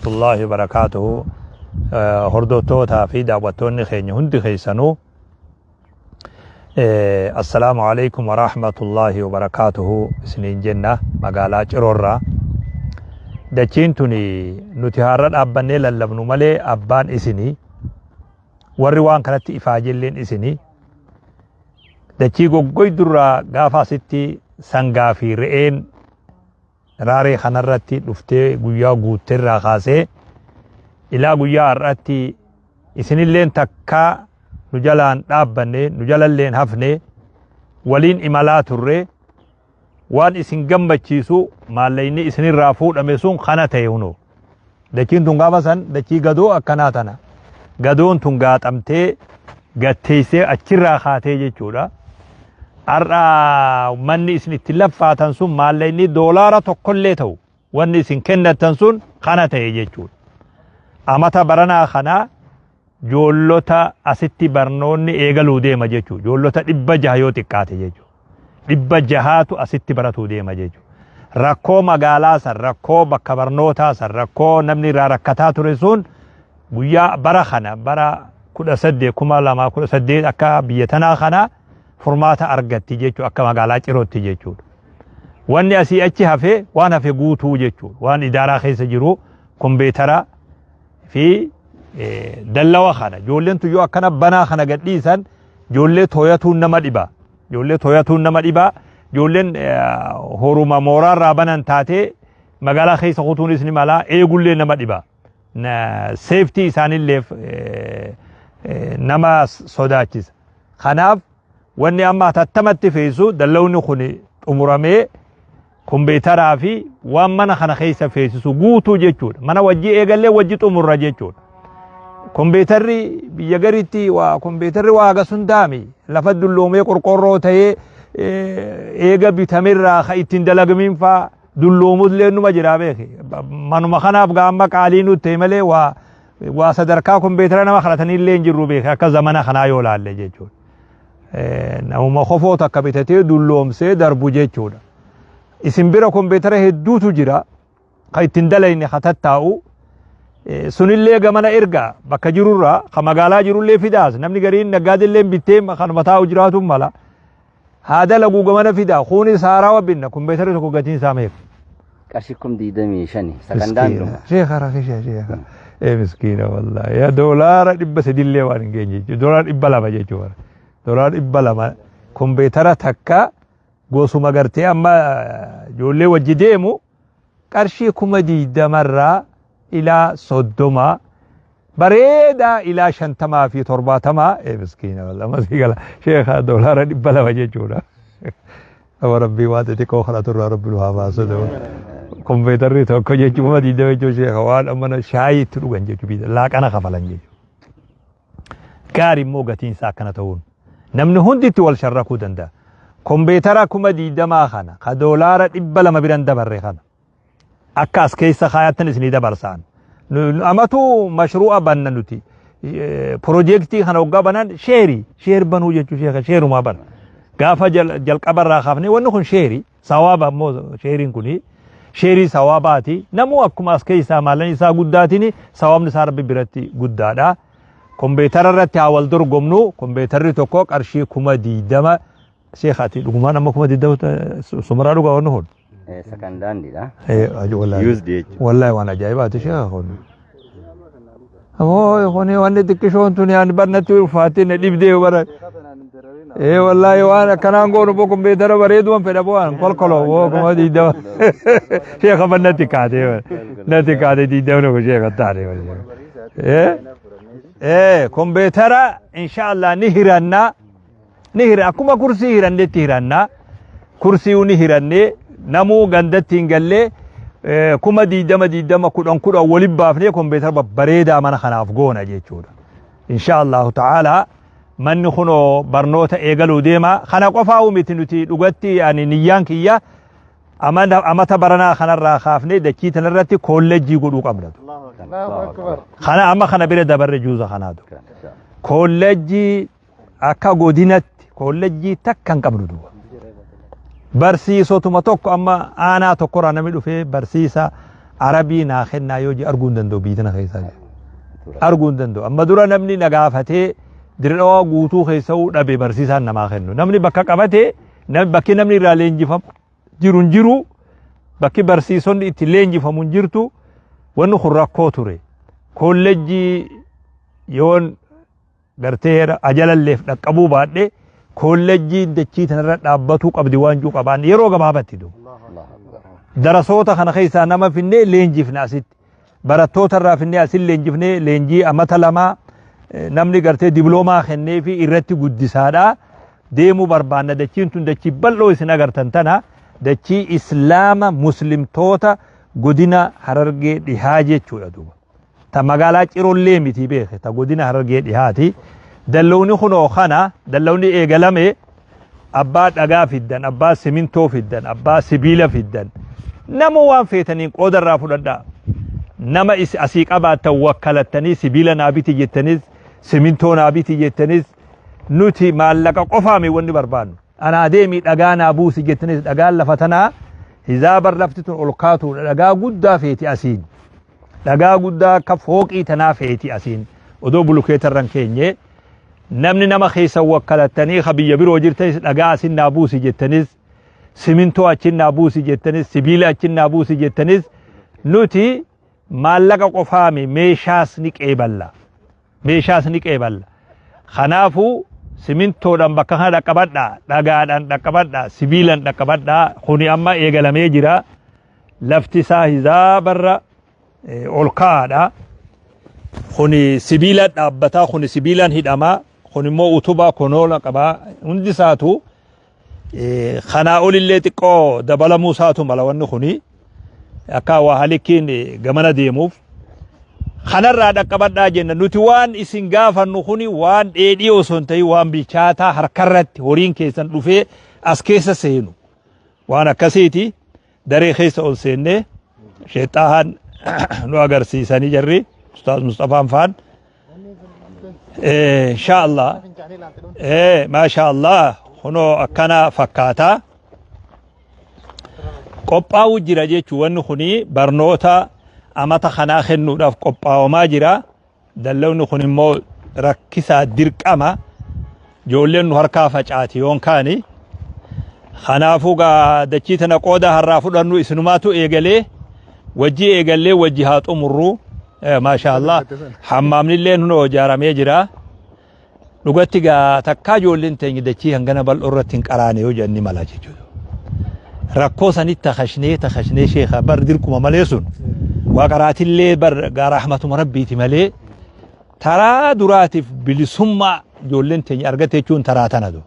الله وبركاته هردوتوتا في دعوتوني خيني هندي خيسانو السلام عليكم ورحمة الله وبركاته سنين جنة مقالة جرورة دچينتوني نتهارد أباني للبنو ملي أبان إسني والروان كانت إفاجلين إسني دچي قوي درا غافا ستي سنغا في رئين راري خنرتي دفتي قويا قوتر راخاسي إلا قويا أرأتي إسني اللين تكا نجلان دابني نجلان اللين هفني ولين إمالات الرئي وان إسن قمبتشيسو ما الليني إسن الرافود أميسون خانته هنو دكين تنغابا سن دكي قدو أكناتنا قدون تنغات أمتي قدتيسي أكرا خاتي جيشورا أرى مني إسن التلفات سن ما الليني دولارة تقليتو وان إسن كنة سن خانته جيشور أمتا برنا خنا جولوتا أستي برنوني إيغلو ديما جيشور جولوتا إبا جهيوتي كاتي جيشور dhibba jahaatu asitti baratu deema jechuudha. Rakkoo magaalaa san rakkoo bakka barnootaa san rakkoo namni irraa rakkataa ture sun guyyaa bara kana bara 2018 akka biyya tanaa kana furmaata argatti jechuudha akka magaalaa cirootti jechuudha. Wanni asii achi hafe waan hafe guutuu jechuudha. Waan idaaraa keessa jiru kombeetara fi dallawa kana ijoolleen tuyyoo akkana banaa kana gadhiisan ijoollee tooyatuun nama dhiba. Ijoollee tooyatuun nama dhibaa ijoolleen horuma mooraa irraa banan taate magaalaa keessa kutuunis ni mala eegullee nama dhibaa seeftii isaanilleef nama sodaachisa. Kanaaf wanni amma tattamatti feesu dallawni kun xumuramee kombeetaraa fi waan mana kana keessa feesisu guutuu jechuudha. Mana wajji eegallee wajji xumurra jechuudha. kombeetarri biyya gariitti waa kombeetarri waaga sun daami lafa dulloomee qorqorroo ta'ee eega bitamirraa ka ittiin dalagamiin faa dulloomuullee numa jira beeke manuma kanaaf gaamma qaalii nutti malee waa sadarkaa kombeetara nama kadhatanillee hin jirru beeke akka zamana kanaa yoo laalle jechuudha. Namuma kofoota akka bitatee dulloomsee darbu jechuudha. Isin bira kombeetara hedduutu jira ka ittiin dalayne hatattaa'u sunillee gamana erga bakka jirurraa ka magaalaa jirullee fidaas namni gariin naggaadillee bittee kanuma taa'u jiraatu mala haada laguu gamana fidaa kunis haaraa wabbinna kombeetarri tokko gatiin isaa meeqa qarshii 25 sakandaan duma sheekha rakisha sheekha miskiina wallahi ya doolaara 300 waan hin geenye doolaara 200 jechuudha doolaara 200 kombeetara takka gosuma gartee amma ijoollee wajji deemu qarshii 20 إلى صدما بريدا إلى شنتما في ترباتما مسكينة والله ما سيقال شيخ دولار بلا وجه جونا أو ربي واتتك أخرى ترى رب الوهاب صدور كمبيوتر توكو جيجو ما دي دوي جو شيخ وان أمنا شاي تروغن جيجو بيدا لاك أنا خفلن جيجو كاري موغتين ساكنة تون نمن هندي تول شركو دندا كمبيوتر كما دي دما خانا خدولار إبلا ما بيران دبر خانا أكاس كيسا خاياتن إسني دبرسان أماتو مشروع بننوتي بروجيكتي خنوقا بنان شير بنو جيشو شيخ شير ما بن قافا جل قبر راخافني ونخن شيري سوابا مو شيرين كوني شيري سواباتي نمو أكو ماس كيسا مالن إسا قداتيني سواب نسار ببرتي قدادا كمبيتر رتي أول در قمنو كمبيتر توكوك أرشي كما دي دما شيخاتي لقمان أما كما دي دما سمرا لقا ونهون sakandaan dida wallahi wana jaayibaati sheekhoon ammoo khoni wanni tikkishoon tuni an barnatti ufaatin dhibdee bara wallahi wana kanaan goonu bokum beetara bareeduman fedha boan kolkolo wo kuma diida sheekha barnatti kaate natti kaate diida no sheekha taare kombeetara inshallah nihira akuma kursi hirannetti hiranna kursiyu nihiranne namu gandatti hingalle kuma diidama kudhan walib baafnee kombeetar babbareedaa mana kanaaf goona jechuudha. Inshaallahu ta'ala manni kuno barnoota eegaluu deema kana qofaa miti nuti dhugatti ani niyyaan kiyya amata baranaa kanarraa kaafnee dachii tanarratti kolleejjii godhuu qabna. Kana amma kana bira dabarre juuza kanaatu. Kolleejjii akka godinatti kolleejjii takkan qabnu duuba. Barsiisotuma tokko amma aanaa tokkorraa namni dhufee barsiisa arabii naa kennaa yoo je arguun danda'u biitana keessaa arguun danda'u amma dura namni nagaafatee dirree guutuu keessaa dhabe barsiisaan namaa kennu namni bakka qabatee bakki namni irraa leenjifamu jiru bakki barsiisonni itti leenjifamu jirtu wanni kun rakkoo ture kolleejjii yoon gartee ajalalleef dhaqqabuu baadhe kolleejjii dachii tanarra dhaabbatuu qabdi waan juu qabaan yeroo gabaabatti do darasoota kana keessaa nama finnee leenjifne asitti barattoota irraa finnee asin leenjifnee leenjii amata lamaa namni gartee dibloomaa kennee fi irratti guddisaadha deemuu barbaanna dachiin tun dachii bal'oo isin agartan tana dachii islaama muslimtoota godina Harargee dhihaa jechuudha duuba ta magaalaa Cirollee miti beeke ta godina Harargee dhihaati dallawni kunoo kana dallawni eegalame abbaa dhagaa fiddan abbaa simintoo fiddan abbaa sibiila fiddan nama waan feetaniin qoodarraa fudhadhaa nama asii qabaattan wakkalattanii sibiila naabiti jettanis simintoo naabiti jettanis nuti maallaqa qofaame wanni barbaannu ana adeemii dhagaa naabuusi jettanis dhagaan lafa tanaa hizaabar lafti tun ol kaatu dhagaa guddaa feeti asiin dhagaa guddaa akka fooqii tanaa feeti asiin odoo bulukeetarran keenye namni nama keessa wakkalattanii biyya biroo jirtanis dhagaa asin naabuusi jettanis simintoo achin naabuusi jettanis sibiila achin naabuusi jettanis nuti maallaqa qofaame meeshaas ni qeeballa kanaafuu simintoodhaan bakka kana dhaqqabadhaa dhagaadhaan dhaqqabadhaa sibiilaan dhaqqabadhaa kuni amma eegalamee jira lafti isaa hizaabarra ol kaa'aadha kuni sibiila dhaabbataa kuni sibiilaan hidhamaa kun immoo utubaa konoola qabaa hundi isaatu kanaa olillee xiqqoo dabalamuu isaatu mala wanni kuni akka waa halikkiin gamana deemuuf kanarraa dhaqqabadhaa jenna nuti waan isin gaafannu kuni waan dheedhii osoo hin ta'in waan bilchaataa harkarratti horiin keessan dhufee as keessa seenu waan akkasiiti daree keessa ol seennee sheexaahan nu agarsiisanii jarri ustaaz Mustafaan faan inshallah maashaallah kunoo akkana fakkaataa qophaa'u jira jechuun wanni kuni barnoota amata kanaa kennuudhaaf qophaawamaa jira dallawni kun immoo rakkisaa dirqama ijoolleen nu harkaa facaati yoon kaani kanaafuu dachii tana qooda harraa fudhannu isinumaatu eegalee wajji haa xumurru maashaallah hammaamnillee nunoo ijaaramee jira dhugatti takkaa ijoolleen teenya dachii hangana bal'oo irratti hin qaraane yoo jenni mala jechuudha rakkoo sanitti takashnee sheekha bar dirquma malee sun waaqaraatillee bar gaara rahmatuma rabbiiti malee taraa duraatiif bilisummaa ijoolleen teenya argate jechuun taraa tana do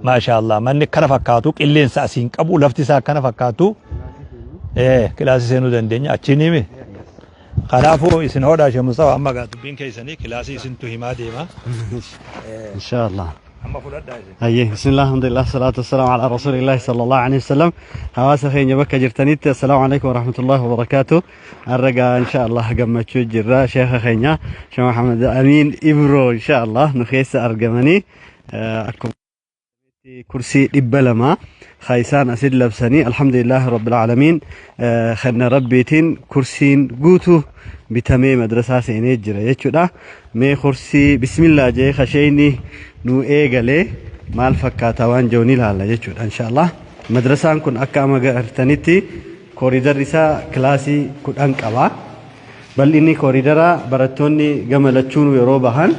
maashaallah manni kana fakkaatu qilleensa asiin qabu lafti isaa kana fakkaatu kilaasii seenuu dandeenya achiin himi kanaafuu isin hodhaa shee Mustafa amma dubbiin keessanii kilaasii isintu himaa deema inshallah أما فلان دايز. أيه بسم الله الحمد لله الصلاة والسلام على رسول الله صلى الله عليه وسلم. حواس خين يبكى جرتنيت السلام عليكم ورحمة الله وبركاته. الرجاء إن شاء الله قم تشوج جرا شيخ خينيا شيخ محمد أمين إبرو إن شاء الله نخيس أرجمني أكم كرسي إبلما خيسان أسد لبسني الحمد لله رب العالمين خدنا ربيتين كرسين قوتو بتمام مدرسة سينيت جرا يشودا مي كرسي بسم الله جاي خشيني نو إيجالي مال فكاتا وان جوني لالا يجود إن شاء الله مدرسة كن أكا مغرتنيتي كوريدر رسا كلاسي كن أنكوا بل إني كوريدرا براتوني جملتشون ويروبهان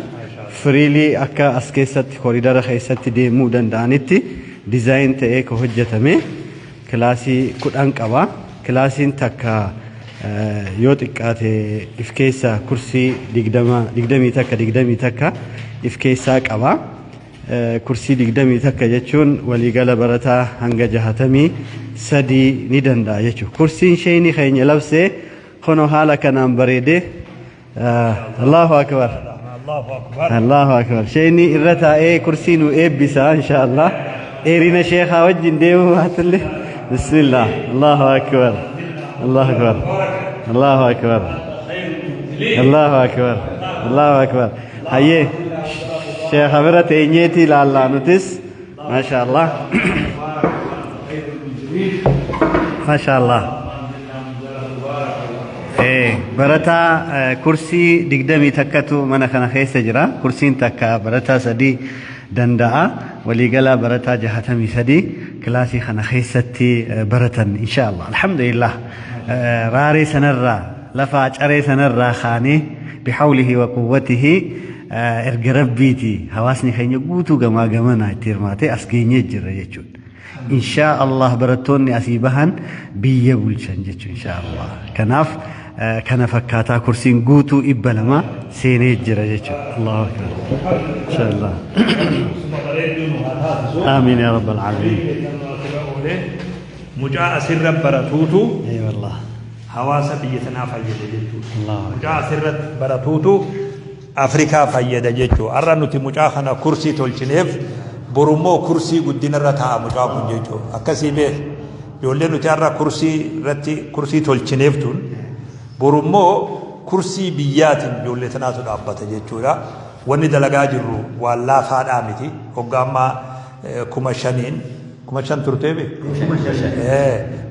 فريلي أكا أسكيست كوريدرا خيست دي مودن دانيتي ديزاين تأيكو هجتمي كلاسي كن أنكوا كلاسين تكا يوتكاتي إفكيسا كرسي ديقدمي تكا إفكيسا كوا كرسي دقدمي تكا جتشون وليقال برتا هنگا جهتمي سدي ندندا جتشو كرسي شيني خين يلبسي خنو حالا كنام بريدي الله أكبر الله أكبر شيني إرتا كرسي نو بسا إن شاء الله إيرينا شيخا وجن ديمو هاتلي بسم الله الله أكبر الله أكبر الله أكبر الله أكبر الله أكبر هيه شيخ خبرة إنيتي لالا نتس ما شاء الله ما شاء الله barataa kursii 20 takkatu mana kana keessa jira. Kursiin takka barataa 3 danda'a. Waliigala barataa 63 kilaasii kana keessatti baratan inshallah. Alhamdulillah. Raaree sanarraa lafa caree sanarraa khaanee bihawlihi wa quwwatihi erga rabbiiti hawaasni keenya guutuu gamaa gamanaa itti hirmaatee as geenyee jirra jechuudha. Insha Allah barattoonni asii bahan biyya bulchan jechuudha insha Allah. Kanaaf kana fakkaataa kursiin guutuu 200 seenee jira jechuudha. Allahu akbar. Insha Allah. Amiin ya rabbal alamin. Mujaa asirra baratuutu Ay wallah. hawaasa biyya tanaa fayyada jechuudha. Mujaa asirra baratuutu Afrikaa fayyada jechuudha. Har'a nuti mucaa kana kursii tolchineef borummoo kursii guddinarra taa'a mucaa kun jechuudha. Akkasii beek ijoollee nuti har'a kursii irratti kursii tolchineef tun borummoo kursii biyyaatiin ijoollee tanaatu dhaabbata jechuudha. Wanni dalagaa jirru waan laafaadhaa miti. Hoggaammaa 5,000 turtee beek.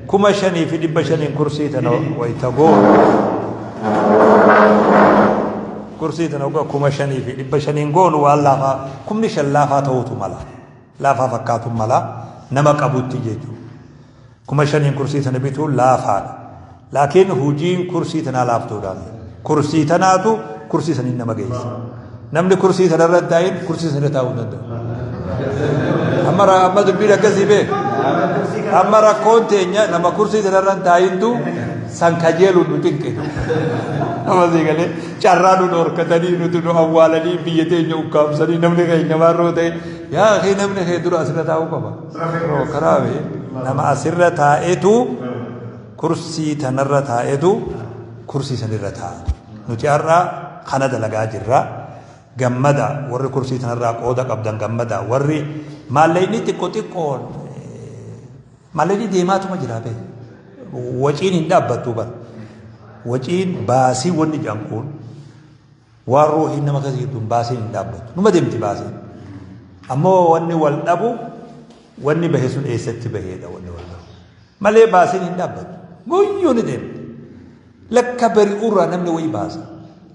5,500 kursii tana wayita goonu. Kursii tana hoggaa 5,500 goonu waan laafaa 5,000 laafaa ta'utu mala. Laafaa fakkaatu mala nama qabutti jechuudha. 5,000 kursii tana bituun laafaadha. Laakiin hojiin kursii tanaa laaftuudhaan kursii tanaatu kursii saniin nama geessa. Namni kursii tanarra taa'in kursii sanirra taa'uu danda'u. Amma dubbiin akkasii beeku. Amma rakkoon teenya nama kursii tanarra taa'intu san kajeeluun nu xinqe. Amma siigalee carraa nu dhorkatanii nuti nu awwaalanii biyya teenya ukkaamsanii namni keenya maarroo ta'e yaa kee namni kee dura asirra taa'uu qaba. Karaa nama asirra taa'etu kursii tanarra taa'etu kursii sanirra taa'a. Nuti har'a kana dalagaa jirra. Gammada warri kursii tanarraa qooda qabdan gammada warri maallayni xiqqoon maallayni deemaatuma jira bee waciin hin dhaabbattu bara waciin baasii wanni jankuun waan ruuhiin nama kasiidduun baasiin hin dhaabbattu numa deemti baasiin ammoo wanni wal dhabu wanni bahe sun eessatti baheedha wanni wal dhabu malee baasiin hin dhaabbattu guyyuu ni deemti lakka bari'uurraa namni wayii baasa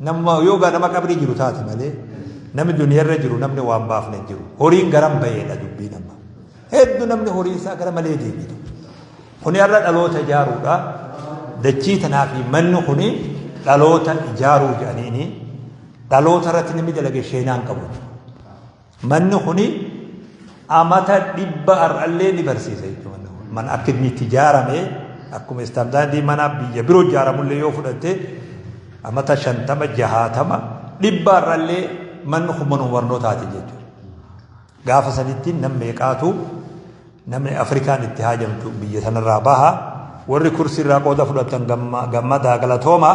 nama yoogaa nama qabrii jiru taate malee namni duniyarra jiru namni waan baafne jiru horiin garam baheedha dubbii nama hedduu namni horii isaa gara malee deebitu kuni har'a dhaloota ijaaruudha dachii tanaa fi manni kuni dhaloota ijaaruu jedhaniini dhaloota irratti namni dalage sheenaan qabu manni kuni amata 100 har'allee ni barsiisa jechuudha man akka inni itti ijaarame akkuma istaandaardii mana biyya biroo ijaaramullee yoo fudhatte amata 50 60 100 har'allee manni kun manuma barnootaati jechuudha. Gaafa sanitti namni meeqaatu namni Afrikaan itti haajamtu biyya sanarraa baha warri kursii irraa qooda fudhatan gammadaa galatooma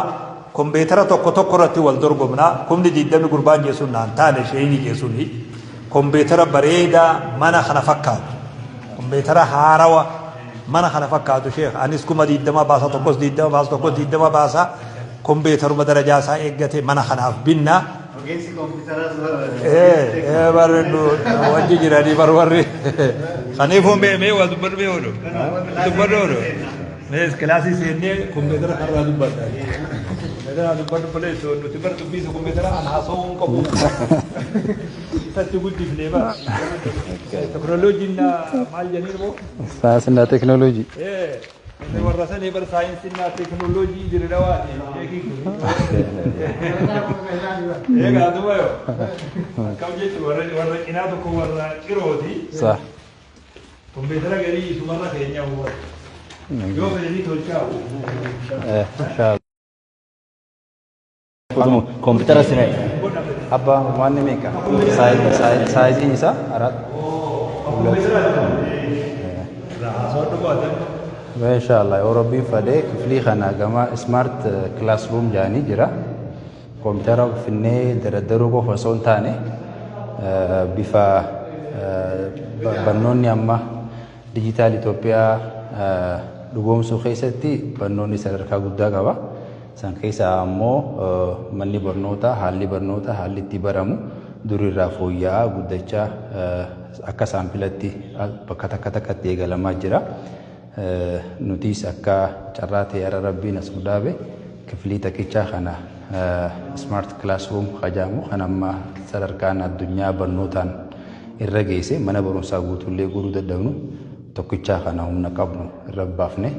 kombeetara tokko irratti wal dorgomnaa kumni 20 gurbaan jeesuun naan taane sheeyini jeesuuni kombeetara bareedaa mana kana fakkaatu kombeetara haarawa mana kana fakkaatu sheekh anis kuma 20 baasa tokkos 20 baasa tokkos 20 baasa kombeetaruma darajaa isaa eeggate mana kanaaf binna barendu wajji jiranii barwarri kaniifuu mee waa dubbadhu mee oolu dubbadhu oolu mee kilaasii seennee kombeetara karraa dubbadha kombeetara dubbadhu poleessoo nuti bar dubbiisa kombeetara an haasoo hin qabu isatti guddifnee bara teknooloojiin maal janiin moo saayinsii teknooloojii warrasanii bar saayinsii teknooloojii jiridhawaati eegaa duba yoo akkam jechuun warra cinaa tokko warra cirooti kombeetara garii isumarra keenya yoo fedhanii tolchaa'u kompiitara sinee abbaa waan meeqa saayiziin isaa arat Inshallah Orobii fadee kiflii kana gama smart classroom jaanii jira kompiitara finnee daraddaruu qofa osoo hin taane bifa barnoonni amma dijitaal Itoophiyaa dhugoomsuu keessatti barnoonni sadarkaa guddaa qaba. San keessaa ammoo manni barnootaa haalli itti baramu durirraa fooyya'aa guddachaa akka saampilatti bakka takkatti eegalamaa jira. Nutis akka carraa ta'e ara rabbiin as gudaabe kiflii takichaa kana smart classroom kajaamu kan amma sadarkaan addunyaa barnootaan irra geesse mana barumsaa guutuullee guutuu dadhabnu tokkichaa kana humna qabnu irra baafne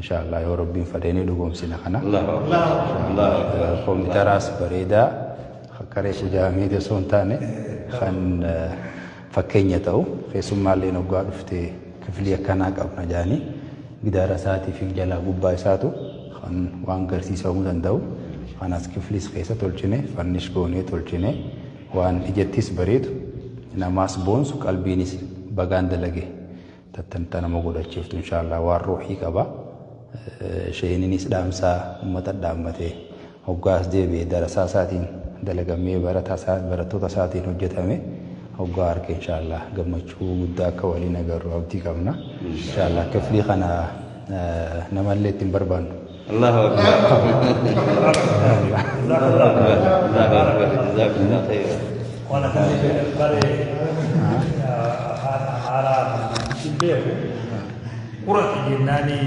inshallah yoo rabbiin fadheenii dhugoomsina kana koompiitaraas bareedaa akkaree kujaamii osoo hin taane kan fakkeenya ta'u keessummaallee noggaa dhuftee kiflii akkanaa qabna jaanii gidaara isaatii fi jalaa gubbaa isaatu kan waan garsiisamuu danda'u kanas kifliis keessa tolchine fannish goonee tolchine waan ijattis bareedu namaas boonsu qalbiinis bagaan dalage tattanta nama godhachiiftu inshallah waan ruuhii qaba sheeninis dhaamsaa ummata dhaammatee hoggaas deebi'ee darasaa isaatiin dalagamee barattoota isaatiin hojjetame hoggaa harka inshallah gammachuu guddaa akka waliin agarru abdii qabna inshallah kiflii kana namallee ittiin barbaannu. Allahu akbar. Wala kan bare Qurati jennani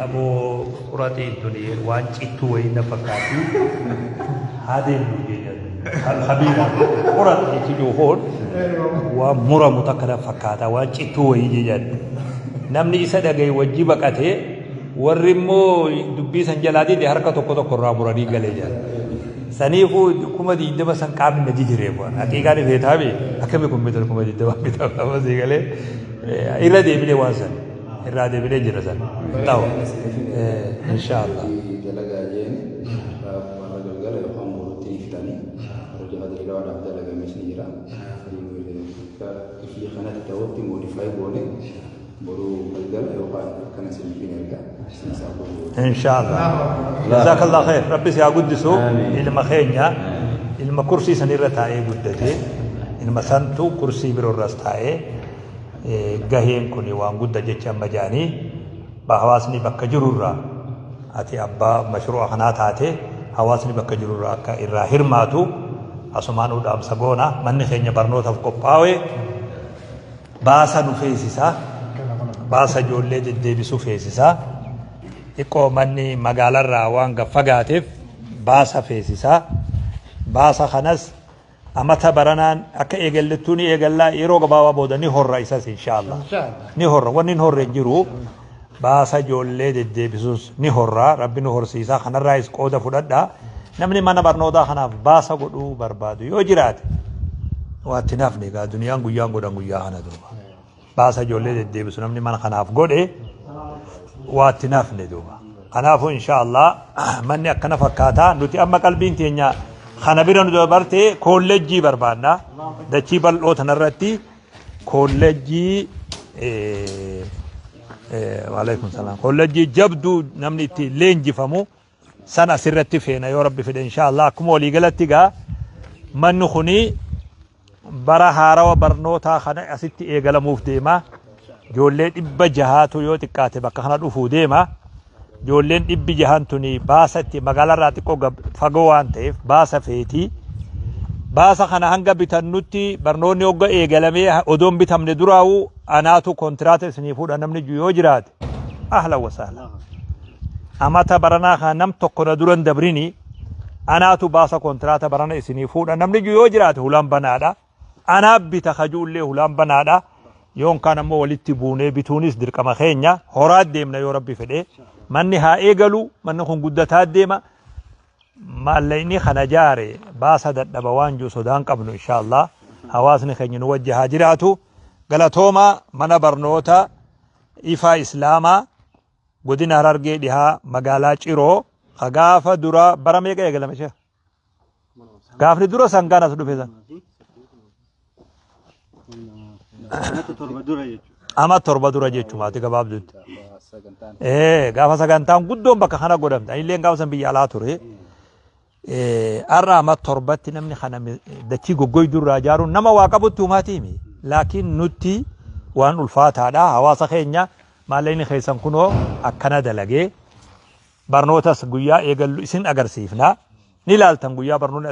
abo qurati tuni waan cittu wayna fakkaatu hadeen nujeejan khabira qurati jechuun hoon waa muramu takkana fakkaata waan cittu wayjeejan namni isa dhagay wajji baqatee warri immoo dubbii san jalaatii de harka tokko tokko irraa muranii galee jira saniifuu kuma diidama san qaamni na jijjiiree bu'an haqiiqaan ifee taabe akkami kompiitara kuma diidama bitama asii galee irra deebinee waan san irraa deebinee jira san ta'u inshaallah. Dalagaa jeeni warra galgala yookaan boruutti fitanii warra jabaata dalagaa dalagames ni jira kiflii kanatti ta'utti moodifaayi goone boruu galgala yookaan akkana siniifin ergaa إن شاء الله جزاك الله خير ربي سيقدسه إلما خينيا إلما كرسي سنيرة تاعي قدتي إلما سنتو كرسي برو الرس تاعي قهين كوني وان قد جيتشا مجاني بحواسني بكا جرورا أتي أبا مشروع خنات هاتي حواسني بكا جرورا أكا إرا هرماتو أسمانو دام سبونا من خينيا برنوتا فقباوي باسا نفيسيسا باسا جولي جدي بسو فيسيسا إكو مني مقالر راوان فقاتف باسا فيسيسا باسا خنس أما تبرنان أكا إيقلتوني إيقلا إيروغ بابا بودا نهور رئيساس إن شاء الله نهور ونين هور رنجرو باسا جولي دي بسوس نهور ربي نهور سيسا خنا الرئيس قودة فلدا نمني مانا برنودا خنا باسا قدو بربادو يو جرات واتنافني قا دنيان قيان قدن قيان دوبا باسا جولي دي بسو نمني مانا خناف قدي واتنافني دوبا خنافو إن شاء الله مني أكنا فكاتا نوتي أما قلبين تينيا خنابيرا ندو برتي كولجي بربانا دچي بلو تنرتي كولجي وعليكم السلام كولجي جبدو نمني تي لينجي فمو سنة سرتي فينا يا ربي في إن شاء الله كمو لي قلتي من نخني برا هارا وبرنوتا خنا أسيتي إيقلا موف ديما جولين إبا جهاتو يوتي كاتبا كخنا دوفو ديما جولين إبا جهانتوني باساتي مغالا راتيكو فقوان تيف باسا فيتي باسا خنا هنگا بتنوتي برنوني وغا إيقلمي ودوم بتمن دراو أناتو كونترات سنيفود أنمني جيو جرات أهلا وسهلا أما تبرنا خانم تقنا دران دبريني أناتو باسا كونترات برنا سنيفود أنمني جيو جرات هلام بنادا أنا بتخجول لي هلام بنادا يوم كان مو ولدتي بوني بتونس دركما خينيا هورات ديمنا يا ربي فدي مني ها ايغلو من نكون قدتات ديما ما ليني خنجاري باسا دبوان جو سودان قبل ان شاء الله حواسني خيني نوجه هاجراتو غلطوما من برنوتا إفا إسلاما قدنا ررقي لها مقالا چيرو خغافة درا برميقا يقلم شيخ غافني درا سنگانا سدو فيزان أما تربة درا جيتشو ماتي كباب دوت غافا سغانتان قدوم بكا خانا قدام تا إلين غافا سنبي على توري أرى أما تربة نمني خانا دچي قوي درا جارو نما واقبو توماتيمي لكن نوتي وان الفات هذا حواسا خينيا ما ليني خيسان كنو أكنا دلقي برنوتاس قويا إيقلو إسن أغرسيفنا نلالتن قويا برنونا